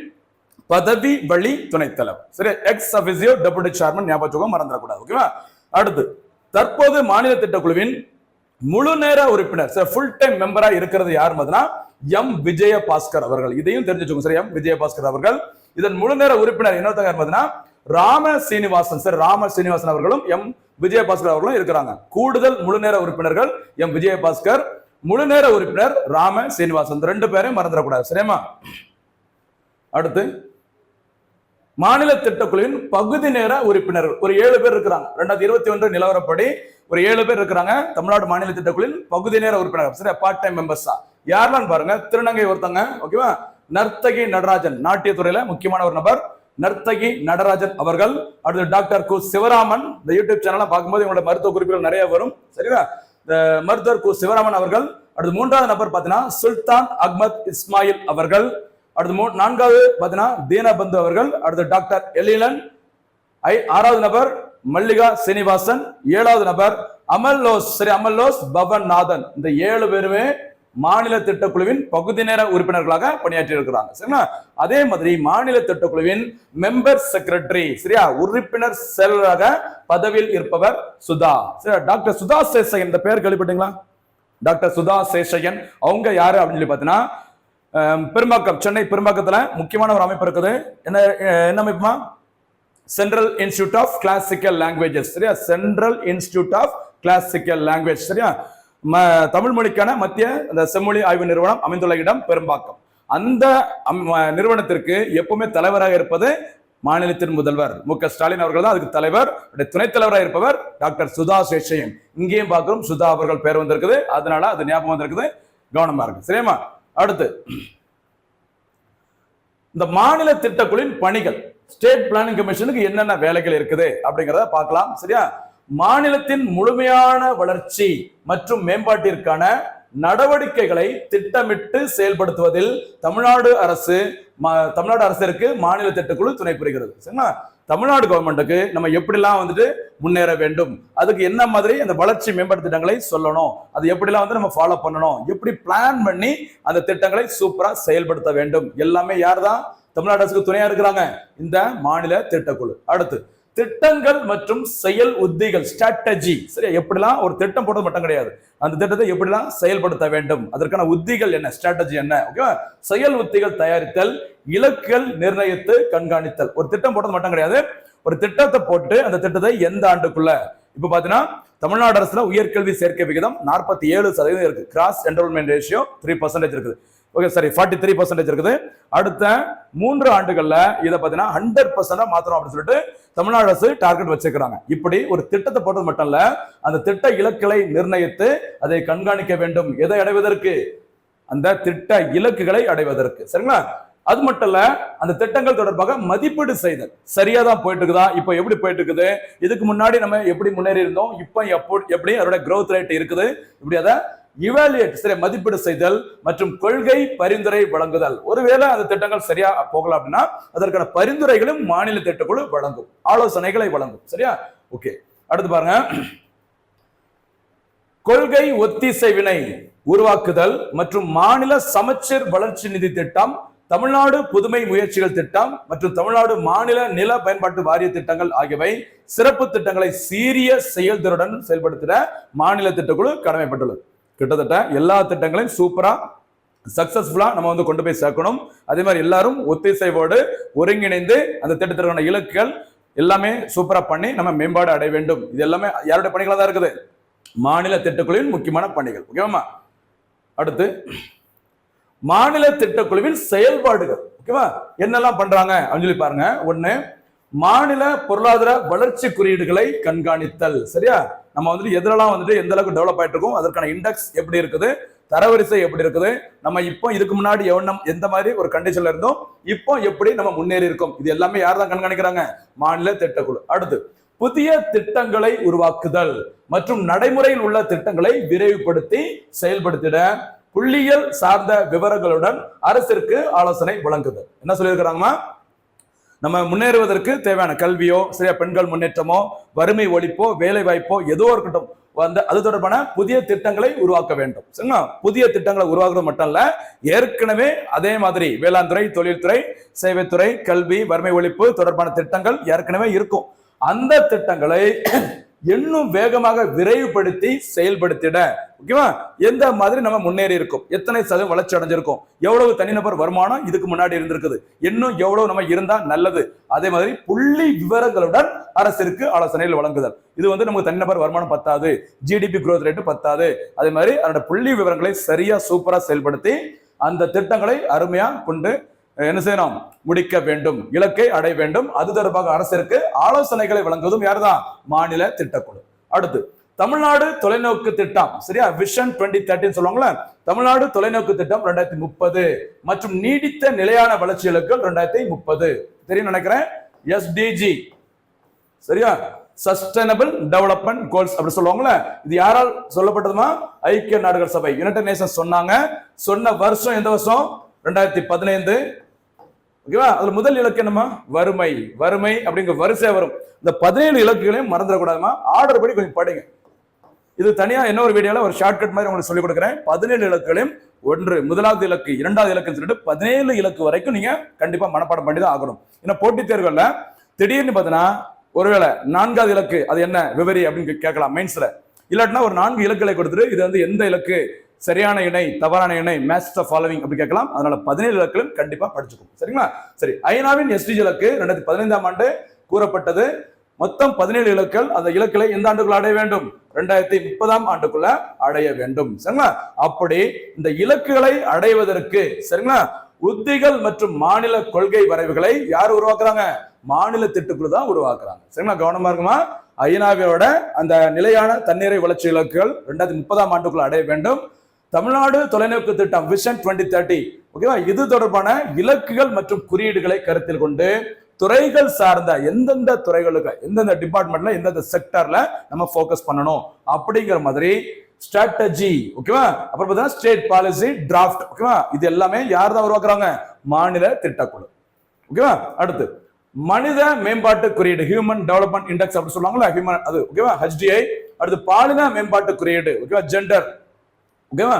பதவி வழி துணைத் தலைவர். சரி, எக்ஸ் அபிசியோ டெபுட்டி சேர்மன், ஞாபகம் மறந்துடக்கூடாது. ஓகேவா? அடுத்து தற்போது மாநில திட்டக்குழுவின் முழு நேர உறுப்பினர், ஃபுல் டைம் மெம்பரா இருக்கிறது யார்? M விஜயபாஸ்கர் அவர்கள். இதையும் தெரிஞ்சுக்கோங்க. சரி, M விஜயபாஸ்கர் அவர்கள். இதன் முழு நேர உறுப்பினர் இன்னொருத்தங்க ராம சீனிவாசன். சரி, ராம சீனிவாசன் அவர்களும் M விஜயபாஸ்கர் அவர்களும் இருக்கிறாங்க. கூடுதல் முழு நேர உறுப்பினர்கள் M விஜயபாஸ்கர், முழு நேர உறுப்பினர் ராம சீனிவாசன். ரெண்டு பேரையும் மறந்துடக்கூடாது. சரியா? அடுத்து மாநில திட்டக்குழுவின் பகுதி நேர உறுப்பினர்கள் ஒரு 7 பேர் இருக்கிறாங்க. 2021 நிலவரப்படி ஒரு 7 பேர் இருக்கிறாங்க தமிழ்நாடு மாநில திட்டக்குழுவின் பகுதி நேர உறுப்பினர்கள். சரி, பார்ட் டைம் மெம்பர்ஸ் தான். யாரெல்லாம் பாருங்க, திருநங்கை ஒருத்தங்க. ஓகேவா? நர்த்தகி நடராஜன், நாட்டியத்துறையில முக்கியமான ஒரு நபர், நர்த்தகி நடராஜன் அவர்கள். அடுத்து டாக்டர் கு சிவராமன். இந்த யூடியூப் சேனல் பார்க்கும்போது இவங்களோட மருத்துவ குறிப்புகள் நிறைய வரும். சரிங்களா? இந்த மருத்துவர் கு சிவராமன் அவர்கள். அடுத்து 3வது நபர் பாத்தீங்கன்னா சுல்தான் அஹ்மத் இஸ்மாயில் அவர்கள். அடுத்து 4வது பாத்தீங்கன்னா தீனபந்து அவர்கள். அடுத்து டாக்டர் எலிலன். 6வது நபர் மல்லிகா சீனிவாசன். 7வது நபர் அமல்லோஸ். சரி, அமல்லோஸ் பவன் நாதன். இந்த 7 பேருமே மாநில திட்டக்குழுவின் பகுதி நேர உறுப்பினர்களாக பணியாற்றி இருக்கிறாங்க. சரிங்களா? அதே மாதிரி மாநில திட்டக்குழுவின் மெம்பர் செக்ரட்டரி, சரியா, உறுப்பினர் செயலராக பதவியில் இருப்பவர் சுதா. சரி, டாக்டர் சுதா சேஷகன். இந்த பேர் கேள்விப்பட்டீங்களா? டாக்டர் சுதா சேஷகன் அவங்க யாரு அப்படின்னு சொல்லி பாத்தீங்கன்னா பெரும்பாக்கம், சென்னை பெரும்பாக்கத்துல முக்கியமான ஒரு அமைப்பு இருக்குது. என்ன அமைப்புமா? Central institute of classical languages. சரியா? Central institute of classical language. சரியா? தமிழ் மொழிக்கான மத்திய செம்மொழி ஆய்வு நிறுவனம் அமைந்துள்ள இடம் பெரும்பாக்கம். அந்த நிறுவனத்திற்கு எப்பவுமே தலைவராக இருப்பது மாநிலத்தின் முதல்வர் மு.க. ஸ்டாலின் அவர்கள் தான் அதுக்கு தலைவர். துணைத் தலைவராக இருப்பவர் டாக்டர் சுதா சேஷையன். இங்கேயும் பார்க்கிறோம் சுதா அவர்கள் பேர் வந்திருக்குது, அதனால அது ஞாபகம் வந்திருக்குது, கவனமா இருக்கு. சரியா? அடுத்து இந்த மாநில திட்டக்குழுவின் பணிகள், ஸ்டேட் பிளானிங் கமிஷனுக்கு என்னென்ன வேலைகள் இருக்குது அப்படிங்கிறத பார்க்கலாம். சரியா? மாநிலத்தின் முழுமையான வளர்ச்சி மற்றும் மேம்பாட்டிற்கான நடவடிக்கைகளை திட்டமிட்டு செயல்படுத்துவதில் தமிழ்நாடு அரசிற்கு மாநில திட்டக்குழு துணை புரிகிறது. சரிங்களா? தமிழ்நாடு கவர்மெண்ட்டுக்கு நம்ம எப்படிலாம் முன்னேற வேண்டும், அதுக்கு என்ன மாதிரி அந்த வளர்ச்சி மேம்பாட்டு திட்டங்களை சொல்லணும், அது எப்படிலாம் நம்ம ஃபாலோ பண்ணணும், எப்படி பிளான் பண்ணி அந்த திட்டங்களை சூப்பரா செயல்படுத்த வேண்டும், எல்லாமே யார் தான் தமிழ்நாடு அரசுக்கு துணையா இருக்கிறாங்க? இந்த மாநில திட்டக்குழு. அடுத்து திட்டங்கள் மற்றும் செயல் உத்திகள், ஸ்ட்ராட்டஜி. சரியா? எப்படிலாம் ஒரு திட்டம் போடுறது மட்டும் கிடையாது, அந்த திட்டத்தை எப்படிலாம் செயல்படுத்த வேண்டும், அதற்கான உத்திகள் என்ன, ஸ்ட்ராட்டஜி என்ன. ஓகே, செயல் உத்திகள் தயாரித்தல், இலக்குகள் நிர்ணயித்து கண்காணித்தல். ஒரு திட்டம் போடுறது மட்டும் கிடையாது, ஒரு திட்டத்தை போட்டு அந்த திட்டத்தை எந்த ஆண்டுக்குள்ள, இப்ப பாத்தீங்கன்னா தமிழ்நாடு அரசுல உயர்கல்வி சேர்க்கை விகிதம் 47% இருக்கு. கிராஸ் என்ரோல்மெண்ட் ரேஷியோ 3% இருக்குது. ஓகே, சரி, 43% இருக்குது. அடுத்த 3 ஆண்டுகள்ல இதை பாத்தீங்கன்னா 100% மாத்திரம் அப்படின்னு சொல்லிட்டு தமிழ்நாடு அரசு டார்கெட் வச்சிருக்காங்க. இப்படி ஒரு திட்டத்தை போட்டது மட்டும் இல்ல, அந்த திட்ட இலக்குகளை நிர்ணயித்து அதை கண்காணிக்க வேண்டும். எதை அடைவதற்கு? அந்த திட்ட இலக்குகளை அடைவதற்கு. சரிங்களா? அது மட்டும் இல்ல, அந்த திட்டங்கள் தொடர்பாக மதிப்பீடு செய்தல். சரியா தான் போயிட்டு இருக்குதா, இப்போ எப்படி போயிட்டு இருக்குது, இதுக்கு முன்னாடி நம்ம எப்படி முன்னேறி இருந்தோம், இப்போ எப்படி அதோட growth ரேட் இருக்குது, இப்படி அதை இவாலுவேட், சரி, மதிப்பீடு செய்தல் மற்றும் கொள்கை பரிந்துரை வழங்குதல். ஒருவேளை அந்த திட்டங்கள் சரியா போகலாம் அப்படின்னா அதற்கான பரிந்துரைகளும் மாநில திட்டக்குழு வழங்கும், ஆலோசனைகளை வழங்கும். சரியா? ஓகே, அடுத்து பாருங்க, கொள்கை ஒத்திசைவினை உருவாக்குதல் மற்றும் மாநில சமச்சீர் வளர்ச்சி நிதி திட்டம், தமிழ்நாடு புதுமை முயற்சிகள் திட்டம் மற்றும் தமிழ்நாடு மாநில நில பயன்பாட்டு வாரிய திட்டங்கள் ஆகியவை சிறப்பு திட்டங்களை சீரிய செயல்திறனுடன் செயல்படுத்திட மாநில திட்டக்குழு கடமைப்பட்டுள்ளது. கிட்டத்தட்ட எல்லா திட்டங்களையும் சூப்பரா சக்சஸ்ஃபுல்லா நம்ம கொண்டு போய் சேர்க்கணும். அதே மாதிரி எல்லாரும் ஒத்திசைவோடு ஒருங்கிணைந்து அந்த திட்டத்திற்கான இலக்குகள் எல்லாமே சூப்பரா பண்ணி நம்ம மேம்பாடு அடைய வேண்டும். இது எல்லாமே யாருடைய பணிகளா தான் இருக்குது? மாநில திட்டக்குழுவின் முக்கியமான பணிகள். ஓகேவா? அடுத்து மாநில திட்டக்குழுவின் செயல்பாடுகள். ஓகேவா? என்னெல்லாம் பண்றாங்க அப்படின்னு சொல்லி பாருங்க. ஒண்ணு, மாநில பொருளாதார வளர்ச்சி குறியீடுகளை கண்காணித்தல். சரியா, நம்ம எதுலாம் எந்த அளவுக்கு டெவலப் ஆயிட்டு இருக்கோம், அதற்கான இண்டெக்ஸ் எப்படி இருக்குது, தரவரிசை எப்படி இருக்குது, நம்ம இப்போ இதுக்கு முன்னாடி எந்த மாதிரி ஒரு கண்டிஷன்ல இருந்தோம், இப்போ எப்படி நம்ம முன்னேறி இருக்கோம், இது எல்லாமே யார் தான் கண்காணிக்கிறாங்க? மாநில திட்டக்குழு. அடுத்து புதிய திட்டங்களை உருவாக்குதல் மற்றும் நடைமுறையில் உள்ள திட்டங்களை விரைவுபடுத்தி செயல்படுத்திட புள்ளியியல் சார்ந்த விவரங்களுடன் அரசிற்கு ஆலோசனை வழங்குதல். என்ன சொல்லியிருக்கிறாங்கன்னா, நம்ம முன்னேறுவதற்கு தேவையான கல்வியோ, சரியா, பெண்கள் முன்னேற்றமோ, வறுமை ஒழிப்போ, வேலை வாய்ப்போ எதோ இருக்கட்டும், அது தொடர்பான புதிய திட்டங்களை உருவாக்க வேண்டும். சரிங்களா, புதிய திட்டங்களை உருவாக்குறது மட்டும் இல்ல, ஏற்கனவே அதே மாதிரி வேளாண் துறை, தொழில்துறை, சேவைத்துறை, கல்வி, வறுமை ஒழிப்பு தொடர்பான திட்டங்கள் ஏற்கனவே இருக்கும். அந்த திட்டங்களை இன்னும் வேகமாக விரைவுபடுத்தி செயல்படுத்திட, ஓகேவா, எந்த மாதிரி நம்ம முன்னேறி இருக்கும், எத்தனை சதவீதம் வளர்ச்சி அடைஞ்சிருக்கும், எவ்வளவு தனிநபர் வருமானம் இதுக்கு முன்னாடி இருந்திருக்குது, இன்னும் எவ்வளவு நம்ம இருந்தா நல்லது, அதே மாதிரி புள்ளி விவரங்களுடன் அரசிற்கு ஆலோசனைகள் வழங்குதல். இது நமக்கு தனிநபர் வருமானம் பத்தாது, ஜிடிபி growth ரேட் பத்தாது, அதே மாதிரி அதோட புள்ளி விவரங்களை சரியா சூப்பரா செயல்படுத்தி அந்த திட்டங்களை அருமையா கொண்டு என்ன செய்யணும், முடிக்க வேண்டும், இலக்கை அடைய வேண்டும். அது தொடர்பாக அரசிற்கு ஆலோசனைகளை வழங்குவதும் யார்தான்? மாநில திட்டக்குழு. அடுத்து தமிழ்நாடு தொலைநோக்கு திட்டம். சரியா, விஷன் 2030 சொல்லுவாங்களா, தமிழ்நாடு தொலைநோக்கு திட்டம் 2030 மற்றும் நீடித்த நிலையான வளர்ச்சி இலக்குகள் 2030 தெரியும் நினைக்கிறேன். எஸ்டிஜி, சரியா, சஸ்டைனபிள் டெவலப்மெண்ட் கோல்ஸ் அப்படி சொல்லுவாங்களா. இது யாரால் சொல்லப்பட்டதுமா? ஐக்கிய நாடுகள் சபை, யுனைடெட் நேஷன்ஸ் சொன்னாங்க. சொன்ன வருஷம் எந்த வருஷம்? 2015. ஓகேவா, அதுல முதல் இலக்கு என்னமா? வறுமை. வறுமை அப்படிங்கிற வரிசை வரும். இந்த 17 இலக்குகளையும் மறந்துடக்கூடாதுமா, ஆர்டர் படி கொஞ்சம் படிங்க. இது தனியா என்ன ஒரு வீடியோல ஒரு ஷார்ட்கட் மாதிரி உங்களுக்கு சொல்லிக் கொடுக்குறேன். 17 இலக்குகளையும் முதலாவது இலக்கு, இரண்டாவது இலக்குன்னு சொல்லிட்டு 17 இலக்கு வரைக்கும் நீங்க கண்டிப்பா மனப்பாடம் பண்ணி தான் ஆகணும். ஏன்னா போட்டித் தேர்வுகள்ல திடீர்னு பார்த்தீங்கன்னா ஒருவேளை 4வது இலக்கு அது என்ன விவரி அப்படின்னு கேட்கலாம் மைண்ட்ஸ்ல. இல்லாட்டினா ஒரு 4 இலக்குகளை கொடுத்துட்டு இது எந்த இலக்கு, சரியான இணை, தவறான இணை, மேட்ச் த ஃபாலோவிங் அப்படி கேட்கலாம். அதனால 17 இலக்குகளும் கண்டிப்பா படிச்சுக்கும். சரிங்களா, சரி. ஐநாவின் எஸ்டிஜி இலக்கு 2015ஆம் ஆண்டு கூறப்பட்டது. மொத்தம் 17 இலக்குகள். அந்த இலக்குகளை எந்த ஆண்டுக்குள்ள அடைய வேண்டும்? 2030ஆம் ஆண்டுக்குள்ள அடைய வேண்டும். சரிங்களா, அப்படி இந்த இலக்குகளை அடைவதற்கு, சரிங்களா, உத்திகள் மற்றும் மாநில கொள்கை வரைவுகளை யார் உருவாக்குறாங்க? மாநில திட்டக்குழு தான் உருவாக்குறாங்க. சரிங்களா, கவனமா இருக்குமா? ஐநாவோட அந்த நிலையான தண்ணீரை வளர்ச்சி இலக்குகள் 2030ஆம் ஆண்டுக்குள்ள அடைய வேண்டும். தமிழ்நாடு தொலைநோக்கு திட்டம் விஷன் 2030, ஓகேவா, இது தொடர்பான இலக்குகள் மற்றும் குறியீடுகளை கருத்தில் கொண்டு துறைகள் சார்ந்த எந்தெந்த துறைகளுக்கு, எந்தெந்த டிபார்ட்மெண்ட்ல, எந்தெந்த செக்டர்ல நம்ம போக்கஸ் பண்ணணும் அப்படிங்கிற மாதிரி ஸ்ட்ராட்டஜி, ஓகேவா, அப்புறம் பார்த்தீங்கன்னா ஸ்டேட் பாலிசி டிராஃப்ட், ஓகேவா, இது எல்லாமே யார் தான் உருவாக்குறாங்க? மாநில திட்டக்குழு. ஓகேவா, அடுத்து மனித மேம்பாட்டு குறியீடு, ஹியூமன் டெவலப்மெண்ட் இண்டெக்ஸ் அப்படி சொல்லுவாங்களா, ஹியூமன் அது, ஓகேவா, HDI. அடுத்து பாலின மேம்பாட்டு குறியீடு, ஓகேவா, ஜெண்டர், ஓகேவா,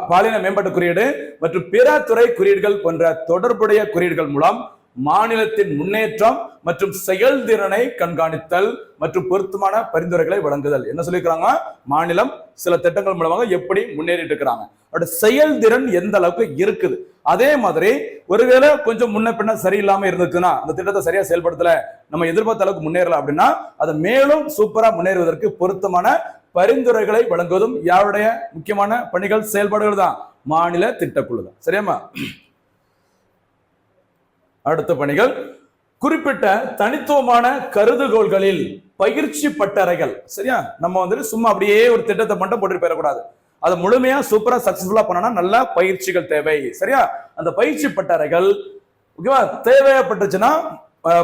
பாலின மேம்பாட்டு குறியீடு மற்றும் பிற துறை குறியீடுகள் போன்ற தொடர்புடைய குறியீடுகள் மூலம் மாநிலத்தின் முன்னேற்றம் மற்றும் செயல்திறனை கண்காணித்தல் மற்றும் பொருத்தமான பரிந்துரைகளை வழங்குதல். என்ன சொல்லியிருக்கிறாங்க? மாநிலம் சில திட்டங்கள் மூலமாக எப்படி முன்னேறிட்டு இருக்கிறாங்க, அவருடைய செயல்திறன் எந்த அளவுக்கு இருக்குது. அதே மாதிரி ஒருவேளை கொஞ்சம் முன்ன பின்ன சரியில்லாம இருந்துச்சுன்னா, அந்த திட்டத்தை சரியா செயல்படுத்தல, நம்ம எதிர்பார்த்த அளவுக்கு முன்னேறல அப்படின்னா, அதை மேலும் சூப்பரா முன்னேறுவதற்கு பொருத்தமான பரிந்துரைகளை வழங்குவதும் யாருடைய முக்கியமான பணிகள், செயல்பாடுகள் தான்? மாநில திட்டக்குழு தான். சரியாமா? அடுத்த பணிகள், குறிப்பிட்ட தனித்துவமான கருதுகோள்களில் பயிற்சி பட்டறைகள். சரியா, நம்ம சும்மா அப்படியே ஒரு திட்டத்தை மட்டும் போட்டு போயிடக்கூடாது. அதை முழுமையா சூப்பரா சக்சஸ்ஃபுல்லா பண்ணனா நல்ல பயிற்சிகள் தேவை. சரியா, அந்த பயிற்சி பட்டறைகள், ஓகேவா, தேவைப்பட்டுச்சுன்னா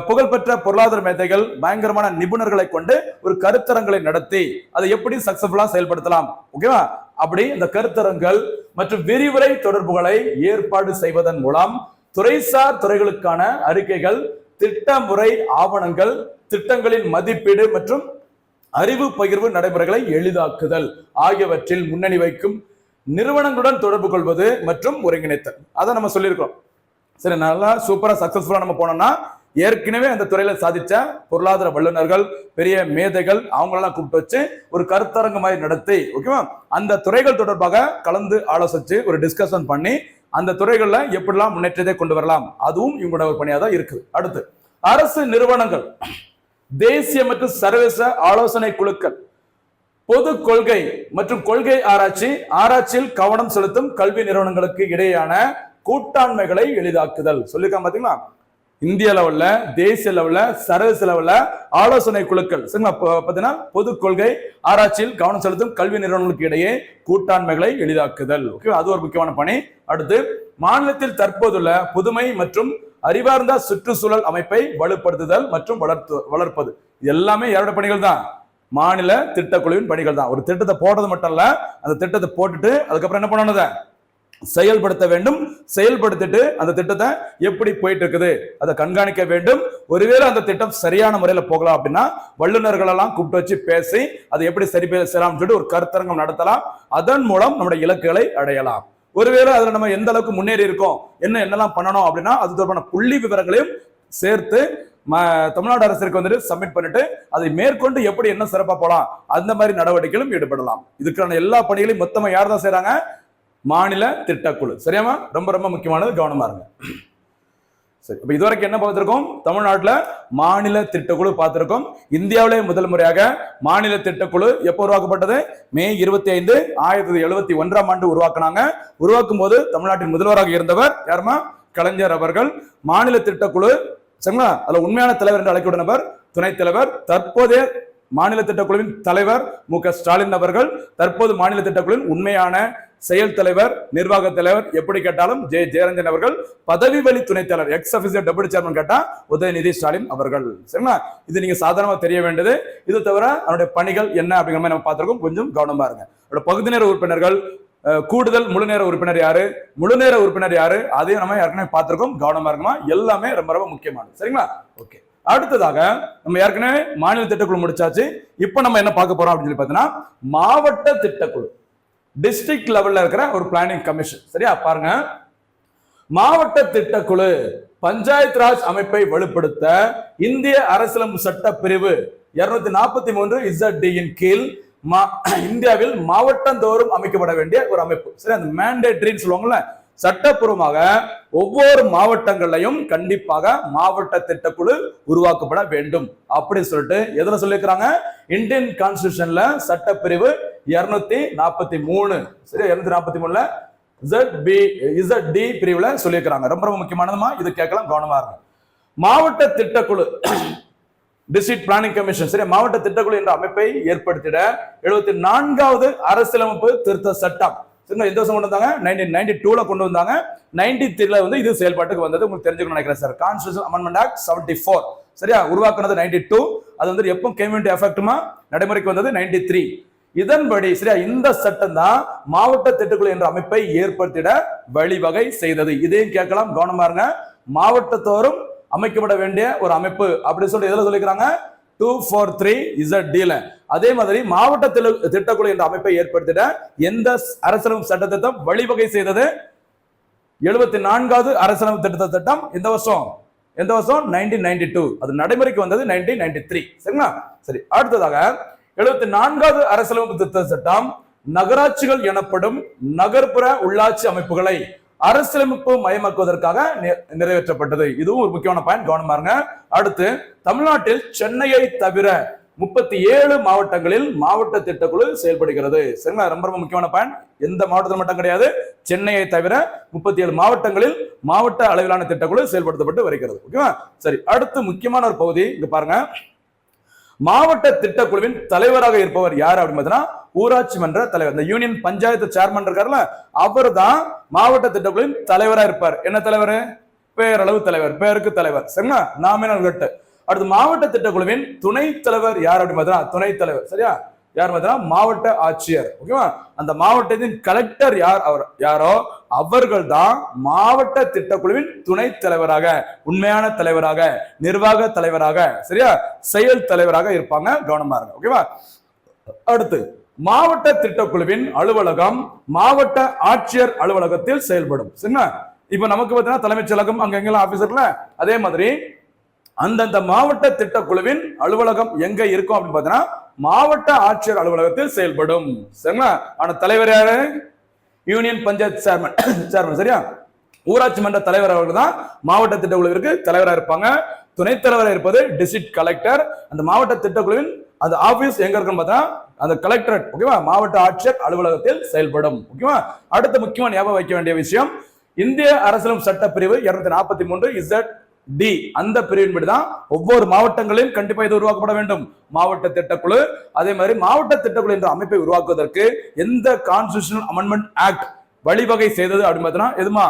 புகழ்பெற்ற பொருளாதார மேதைகள், பயங்கரமான நிபுணர்களை கொண்டு ஒரு கருத்தரங்களை நடத்தி அதை எப்படி சக்சஸ்ஃபுல்லா செயல்படுத்தலாம், ஓகேவா, அப்படி இந்த கருத்தரங்கள் மற்றும் விரிவுரை தொடர்புகளை ஏற்பாடு செய்வதன் மூலம் துறைசார் துறைகளுக்கான அறிக்கைகள், திட்டமுறை ஆவணங்கள், திட்டங்களின் மதிப்பீடு மற்றும் அறிவு பகிர்வு நடைமுறைகளை எளிதாக்குதல் ஆகியவற்றில் முன்னணி வைக்கும் நிறுவனங்களுடன் தொடர்பு கொள்வது மற்றும் ஒருங்கிணைத்தல். அதை நம்ம சொல்லியிருக்கோம். சரி, நல்லா சூப்பரா சக்சஸ்ஃபுல்லா நம்ம போனோம்னா, ஏற்கனவே அந்த துறையில சாதிச்ச பொருளாதார வல்லுநர்கள், பெரிய மேதைகள், அவங்களெல்லாம் கூப்பிட்டு வச்சு ஒரு கருத்தரங்கு மாதிரி நடத்தி, ஓகேவா, அந்த துறைகள் தொடர்பாக கலந்து ஆலோசிச்சு ஒரு டிஸ்கஷன் பண்ணி அந்த துறைகள்ல எப்படிலாம் முன்னேற்றத்தை கொண்டு வரலாம், அதுவும் இவங்களோட ஒரு பணியா தான் இருக்குது. அடுத்து அரசு நிறுவனங்கள், தேசிய மற்றும் சர்வதேச ஆலோசனை குழுக்கள், பொது கொள்கை மற்றும் கொள்கை ஆராய்ச்சியில் கவனம் செலுத்தும் கல்வி நிறுவனங்களுக்கு இடையேயான கூட்டாண்மைகளை எளிதாக்குதல். சொல்லிருக்காங்க பாத்தீங்களா? இந்திய லெவல்ல, தேசிய லெவல்ல, சர்வதேச லெவல்ல ஆலோசனை குழுக்கள் பாத்தீங்கன்னா பொது கொள்கை ஆராய்ச்சியில் கவனம் செலுத்தும் கல்வி நிறுவனங்களுக்கு இடையே கூட்டாண்மைகளை எளிதாக்குதல். ஓகே, அது ஒரு முக்கியமான பணி. அடுத்து, மாநிலத்தில் தற்போதுள்ள புதுமை மற்றும் அறிவார்ந்த சுற்றுச்சூழல் அமைப்பை வலுப்படுத்துதல் மற்றும் வளர்ப்பது. எல்லாமே யாரோட பணிகள் தான்? மாநில திட்டக்குழுவின் பணிகள் தான். ஒரு திட்டத்தை போடுறது மட்டும் இல்ல, அந்த திட்டத்தை போட்டுட்டு அதுக்கப்புறம் என்ன பண்ணணும்? செயல்படுத்த வேண்டும். செயல்படுத்திட்டு அந்த திட்டத்தை எப்படி போயிட்டு இருக்குது அதை கண்காணிக்க வேண்டும். ஒருவேளை அந்த திட்டம் சரியான முறையில் போகலாம் அப்படின்னா வல்லுநர்கள் எல்லாம் கூப்பிட்டு வச்சு பேசி அதை எப்படி சரி செய்யலாம் சொல்லிட்டு ஒரு கருத்தரங்கம் நடத்தலாம். அதன் மூலம் நம்முடைய இலக்குகளை அடையலாம். ஒருவேளை அதுல நம்ம எந்த அளவுக்கு முன்னேறி இருக்கோம், என்னெல்லாம் பண்ணணும் அப்படின்னா அது தொடர்பான புள்ளி விவரங்களையும் சேர்த்து தமிழ்நாடு அரசுக்கு வந்துட்டு சப்மிட் பண்ணிட்டு அதை மேற்கொண்டு எப்படி என்ன சிறப்பா போலாம் அந்த மாதிரி நடவடிக்கைகளும் ஈடுபடலாம். இதுக்கான எல்லா பணிகளையும் மொத்தமா யார் தான் செய்யறாங்க? மாநில திட்டக்குழு. சரியாமா? ரொம்ப ரொம்ப முக்கியமானது, கவனமா இருங்க. சரி, இப்ப இதுவரைக்கும் என்ன பார்த்திருக்கோம்? தமிழ்நாட்டில் மாநில திட்டக்குழு பார்த்திருக்கோம். இந்தியாவிலே முதல் முறையாக மாநில திட்டக்குழு எப்போ உருவாக்கப்பட்டது? மே 25, 1971 உருவாக்குனாங்க. உருவாக்கும் போது தமிழ்நாட்டின் முதல்வராக இருந்தவர் யாருமா? கலைஞர் அவர்கள். மாநில திட்டக்குழு சரிங்களா, அதுல உண்மையான தலைவர் என்று அழைக்கப்பட்ட நபர் துணைத் தலைவர். தற்போதைய மாநில திட்டக்குழுவின் தலைவர் மு.க. ஸ்டாலின் அவர்கள். தற்போது மாநில திட்டக்குழுவின் உண்மையான செயல் தலைவர், நிர்வாக தலைவர் எப்படி கேட்டாலும் ஜெயரஞ்சன் அவர்கள். பதவி வழி துணைத் தலைவர் எக்ஸ் அபிசியல் டெபுட்டி சேர்மன் கேட்டா உதயநிதி ஸ்டாலின் அவர்கள். சரிங்களா, இது நீங்க சாதாரணமா தெரிய வேண்டியது. இது தவிர அவருடைய பணிகள் என்ன அப்படிங்கிற மாதிரி நம்ம பார்த்திருக்கோம். கொஞ்சம் கவனமா இருங்க. அவருடைய பகுதி நேர உறுப்பினர்கள், கூடுதல் முழு நேர உறுப்பினர் யாரு, முழு நேர உறுப்பினர் யாரு, அதையும் நம்ம ஏற்கனவே பார்த்திருக்கோம். கவனமா இருக்கணும். எல்லாமே ரொம்ப ரொம்ப முக்கியமானது. சரிங்களா? ஓகே, அடுத்ததாக நம்ம ஏற்கனவே மாநில திட்டக்குழு முடிச்சாச்சு. இப்ப நம்ம என்ன பார்க்க போறோம் அப்படின்னு சொல்லி பார்த்தீங்கன்னா மாவட்ட திட்டக்குழு, டிஸ்ட்ரிக்ட் லெவல்ல இருக்கிற ஒரு பிளானிங் கமிஷன். சரியா? பாருங்க, மாவட்ட திட்டக்குழு பஞ்சாயத்து ராஜ் அமைப்பை வலுப்படுத்த இந்திய அரசியலமைப்பு சட்ட பிரிவு 243 இன் கீழ் இந்தியாவில் மாவட்டந்தோறும் அமைக்கப்பட வேண்டிய ஒரு அமைப்பு. சரி, அந்த மேண்டேட்டரின்னு சொல்லுவாங்கல்ல, சட்டப்பூர்வமாக ஒவ்வொரு மாவட்டங்களையும் கண்டிப்பாக மாவட்ட திட்டக்குழு உருவாக்கப்பட வேண்டும் அப்படின்னு சொல்லிட்டு எதுல சொல்லியிருக்கிறாங்க? இந்தியன் கான்ஸ்டிடியூஷன்ல சட்டப்பிரிவு 243. சரி, 243ல ZD பிரிவுல சொல்லியிருக்கிறாங்க. ரொம்ப ரொம்ப முக்கியமானதுமா, இது கேட்கலாம், கவனமா இருக்கு. மாவட்ட திட்டக்குழு டிஸ்ட்ரிக்ட் பிளானிங் கமிஷன். சரி, மாவட்ட திட்டக்குழு என்ற அமைப்பை ஏற்படுத்திட 74வது அரசியலமைப்பு திருத்த சட்டம் எந்த வருஷம் கொண்டு வந்தாங்க? 1992ல கொண்டு வந்தாங்க. 93ல வந்து இது செயல்பாட்டுக்கு வந்தது. உங்களுக்கு தெரிஞ்சுக்கணும்னு நினைக்கிறேன் சார். Constitution amendment act 74. சரியா? உருவாக்குனது 92. அது வந்து எப்போ கேம் இன்டு எஃபெக்ட்மா நடைமுறைக்கு வந்தது? 93. இதன்படி சரியா இந்த சட்டம் தான் மாவட்ட திட்டக்குழு என்ற அமைப்பை ஏற்படுத்திட வழிவகை செய்தது. இதையும் கேட்கலாம், கவனமா இருங்க. மாவட்டத்தோறும் அமைக்கப்பட வேண்டிய ஒரு அமைப்பு அப்படின்னு சொல்லி எதுல சொல்லிக்கிறாங்க? 243 ZD. அதே மாதிரி மாவட்ட திட்டக்குழு என்ற அமைப்பை ஏற்படுத்திட எந்த அரசியலமைப்பு சட்டத்திட்டம் வழிவகை செய்தது? 74வது அரசியலமைப்பு திருத்த சட்டம். எந்த வருஷம்? 1992. அது நடைமுறைக்கு வந்தது 1993. சரிங்களா? சரி, அடுத்ததாக 74வது அரசியலமைப்பு திருத்த சட்டம் நகராட்சிகள் எனப்படும் நகர்ப்புற உள்ளாட்சி அமைப்புகளை அரசியலமைப்பு மயமாக்குவதற்காக நிறைவேற்றப்பட்டது. இதுவும் ஒரு முக்கியமான பாயிண்ட், கவனமா இருங்க. அடுத்து, தமிழ்நாட்டில் சென்னையை தவிர 37 மாவட்டங்களில் மாவட்ட திட்டக்குழு செயல்படுகிறது. சரிங்களா? ரொம்ப ரொம்ப முக்கியமான பாயிண்ட். எந்த மாவட்டத்தில் மட்டும் கிடையாது, சென்னையை தவிர 37 மாவட்டங்களில் மாவட்ட அளவிலான திட்டக்குழு செயல்படுத்தப்பட்டு வருகிறது. ஓகேவா? சரி, அடுத்து முக்கியமான ஒரு பகுதி இங்க பாருங்க. மாவட்ட திட்டக்குழுவின் தலைவராக இருப்பவர் யார் அப்படின்னு பார்த்தீங்கன்னா ஊராட்சி மன்ற தலைவர். இந்த யூனியன் பஞ்சாயத்து சேர்மன் இருக்காருல்ல, அவர் தான் மாவட்ட திட்டக்குழுவின் தலைவராக இருப்பார். என்ன தலைவர்? பேரளவு தலைவர், பேருக்கு தலைவர். சரிங்களா? நாமினல் கட்டு. அடுத்து, மாவட்ட திட்டக்குழுவின் துணைத் தலைவர் யார் அப்படின்னு பார்த்தீங்கன்னா துணைத் தலைவர். சரியா? யார் பார்த்தீங்கன்னா மாவட்ட ஆட்சியர். ஓகேவா? அந்த மாவட்டத்தின் கலெக்டர் யாரோ அவர்கள் தான் மாவட்ட திட்டக்குழுவின் துணைத் தலைவராக, உண்மையான தலைவராக, நிர்வாக தலைவராக, சரியா, செயல் தலைவராக இருப்பாங்க. கவனமா இருங்க. ஓகேவா? அடுத்து, மாவட்ட திட்டக்குழுவின் அலுவலகம் மாவட்ட ஆட்சியர் அலுவலகத்தில் செயல்படும். சரிங்களா? இப்ப நமக்கு பார்த்தீங்கன்னா தலைமைச் செயலகம் அங்க எங்கெல்லாம் ஆபீசர்ல, அதே மாதிரி அந்தந்த மாவட்ட திட்டக்குழுவின் அலுவலகம் எங்க இருக்கும் அப்படின்னு பார்த்தீங்கன்னா மாவட்ட ஆட்சியர் அலுவலகத்தில் செயல்படும். சரிங்களா? ஆனா தலைவர் யாரு? Union panchayat chairman. சரியா? ஊராட்சி மன்ற தலைவர் அவர்கள் தான் மாவட்ட திட்டக்குழுவிற்கு தலைவராக இருப்பாங்க. துணைத் தலைவராக இருப்பது டிஸ்ட்ரிக்ட் கலெக்டர். அந்த மாவட்ட திட்டக்குழுவின் அந்த ஆபீஸ் எங்க இருக்குன்னு பார்த்தா அந்த கலெக்டரேட். ஓகேவா? மாவட்ட ஆட்சியர் அலுவலகத்தில் செயல்படும். ஓகேவா? அடுத்த முக்கியமா ஞாபகம் வைக்க வேண்டிய விஷயம், இந்திய அரசியலமைப்பு சட்டப்பிரிவு 243 டி அந்த பிரிவின்படி தான் ஒவ்வொரு மாவட்டங்களிலும் கண்டிப்பா இது உருவாக்கப்பட வேண்டும், மாவட்ட திட்டக்குழு. அதே மாதிரி மாவட்ட திட்டக்குழு என்ற அமைப்பை உருவாக்குவதற்கு எந்த கான்ஸ்டிடியூஷனல் அமெண்ட்மெண்ட் ஆக்ட் வழிவகை செய்தது அப்படின்னு பார்த்தீங்கன்னா எதுமா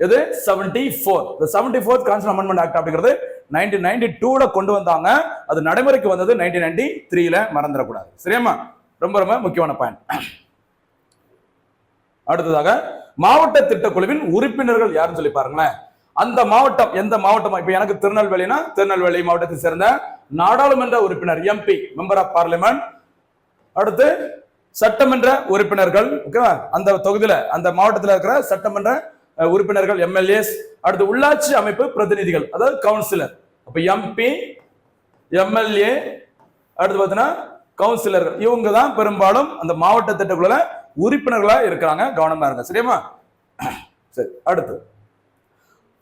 எது 74 74th கான்ஸ்டிடியூஷனல் அமெண்ட்மெண்ட் ஆக்ட் அப்படிங்கிறது 1992 கொண்டு வந்தாங்க. அது நடைமுறைக்கு வந்தது 1993 மறந்துடக்கூடாது. சரியாமா? ரொம்ப ரொம்ப முக்கியமான பாயிண்ட். அடுத்ததாக மாவட்ட திட்டக்குழுவின் உறுப்பினர்கள் யாருன்னு சொல்லி பாருங்களேன். அந்த மாவட்டம் எந்த மாவட்டம், இப்ப எனக்கு திருநெல்வேலினா திருநெல்வேலி மாவட்டத்தை சேர்ந்த நாடாளுமன்ற உறுப்பினர் எம்பி மெம்பர் ஆஃப் பார்லிமெண்ட், அடுத்து சட்டமன்ற உறுப்பினர்கள், ஓகேவா, அந்த தொகுதியில அந்த மாவட்டத்தில் இருக்கிற சட்டமன்ற உறுப்பினர்கள் எம்எல்ஏஸ், அடுத்து உள்ளாட்சி அமைப்பு பிரதிநிதிகள் அதாவது கவுன்சிலர். அப்ப எம்பி, எம்எல்ஏ, அடுத்து பார்த்தீங்கன்னா கவுன்சிலர், இவங்க தான் பெரும்பாலும் அந்த மாவட்ட திட்டக்குழுல உறுப்பினர்களா இருக்கிறாங்க. கவனமா இருங்க. சரியாமா? சரி, அடுத்து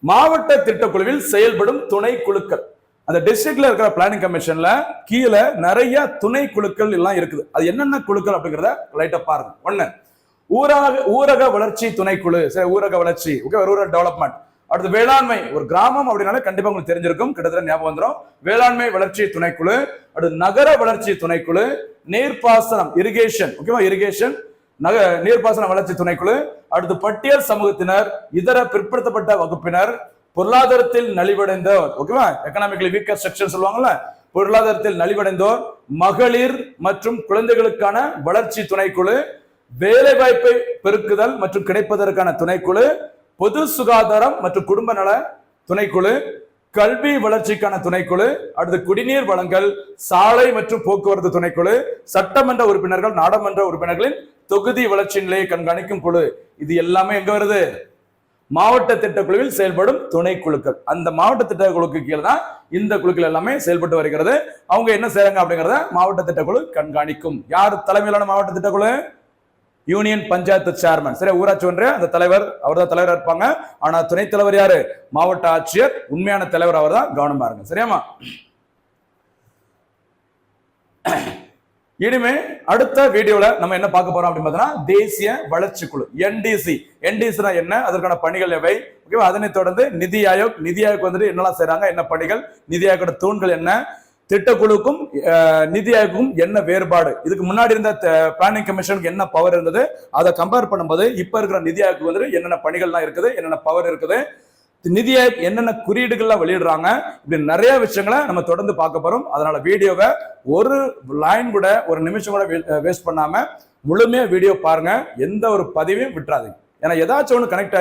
மாவட்ட திட்டக்குழுவில் செயல்படும் துணை குழுக்கள். அந்த டிஸ்ட்ரிக்ட்ல இருக்கிற பிளானிங் கமிஷன்ல கீழே நிறைய துணை குழுக்கள் எல்லாம் இருக்குது. அது என்னென்ன குழுக்கள் அப்படிங்கிறத லைட்டா பாருங்க. ஒண்ணு ஊரக வளர்ச்சி துணைக்குழு, சரி, ஊரக வளர்ச்சி, ஓகே, ரூரல் டெவலப்மெண்ட். அடுத்து வேளாண்மை, ஒரு கிராமம் அப்படின்னாலே கண்டிப்பா உங்களுக்கு தெரிஞ்சிருக்கும், கிட்டத்தட்ட ஞாபகம் வந்துடும். வேளாண்மை வளர்ச்சி துணைக்குழு. அடுத்து நகர வளர்ச்சி துணைக்குழு. நீர்ப்பாசனம், இரிகேஷன், ஓகேவா, இரிகேஷன் நீர்ப்பாசன வளர்ச்சி துணைக்குழு. அடுத்து பட்டியல் சமூகத்தினர், இதர பிற்படுத்தப்பட்ட வகுப்பினர், பொருளாதாரத்தில் நலிவடைந்தோர், ஓகேவா, எக்கனாமிக்கலி வீக்கர் செக்ஷன் சொல்லுவாங்கல்ல, பொருளாதாரத்தில் நலிவடைந்தோர், மகளிர் மற்றும் குழந்தைகளுக்கான வளர்ச்சி துணைக்குழு, வேலை வாய்ப்பை பெருக்குதல் மற்றும் கிடைப்பதற்கான துணைக்குழு, பொது சுகாதாரம் மற்றும் குடும்ப நல துணைக்குழு, கல்வி வளர்ச்சிக்கான துணைக்குழு, அடுத்து குடிநீர் வழங்கல், சாலை மற்றும் போக்குவரத்து துணைக்குழு, சட்டமன்ற உறுப்பினர்கள், நாடாளுமன்ற உறுப்பினர்களின் தொகுதி வளர்ச்சி நிலையை கண்காணிக்கும் குழு. இது எல்லாமே எங்க வருது? மாவட்ட திட்டக்குழுவில் செயல்படும் துணை குழுக்கள். அந்த மாவட்ட திட்டக்குழுக்கு கீழே தான் இந்த குழுக்கள் எல்லாமே செயல்பட்டு வருகிறது. அவங்க என்ன செய்றாங்க அப்படிங்கறத மாவட்ட திட்டக்குழு கண்காணிக்கும். யார் தலைமையிலான மாவட்ட திட்டக்குழு? யூனியன் பஞ்சாயத்து சேர்மன், சரி, ஊராட்சி ஒன்றிய அந்த தலைவர், அவர் தான் தலைவராக இருப்பாங்க. ஆனா துணைத் தலைவர் யாரு? மாவட்ட ஆட்சியர். உண்மையான தலைவர் அவர் தான். கவனமா இருங்க. சரியாமா? இனிமே அடுத்த வீடியோல நம்ம என்ன பார்க்க போறோம் அப்படின்னு பார்த்தீங்கன்னா தேசிய வளர்ச்சி குழு, என்டிசி. என்டிசி என்ன, அதற்கான பணிகள் எவை, ஓகேவா. அதனை தொடர்ந்து நிதி ஆயோக், நிதி ஆயோக் வந்துட்டு என்னெல்லாம் செய்றாங்க, என்ன பணிகள், நிதி ஆயோக்கோட தூண்கள் என்ன, திட்டக்குழுக்கும் நிதி ஆயோக்கும் என்ன வேறுபாடு, இதுக்கு முன்னாடி இருந்த பிளானிங் கமிஷனுக்கு என்ன பவர் இருந்தது, அதை கம்பேர் பண்ணும்போது இப்ப இருக்கிற நிதி ஆயோக்கு வந்துட்டு என்னென்ன பணிகள்லாம் இருக்குது, என்னென்ன பவர் இருக்குது, நிதி ஆயோக் என்னென்ன குறியீடுகள்லாம் வெளியிடுறாங்க, இப்படி நிறைய விஷயங்களை நம்ம தொடர்ந்து பார்க்க போறோம். அதனால வீடியோவை ஒரு லைன் கூட, ஒரு நிமிஷம் கூட வேஸ்ட் பண்ணாம முழுமையா வீடியோ பாருங்க. எந்த ஒரு பதிவையும் விட்டுறாதீங்க. ஏன்னா ஏதாச்சும் ஒன்று கனெக்ட்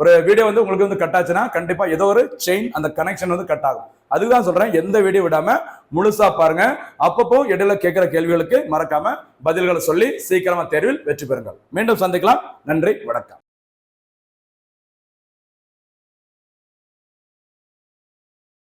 ஒரு வீடியோ வந்து உங்களுக்கு வந்து கட் ஆச்சுன்னா கண்டிப்பா ஏதோ ஒரு செயின், அந்த கனெக்ஷன் வந்து கட் ஆகும். அதுதான் சொல்றேன், எந்த வீடியோ விடாம முழுசா பாருங்க. அப்பப்போ இடையில கேட்கிற கேள்விகளுக்கு மறக்காம பதில்களை சொல்லி சீக்கிரமா தேர்வில் வெற்றி பெறுங்கள். மீண்டும் சந்திக்கலாம். நன்றி, வணக்கம்.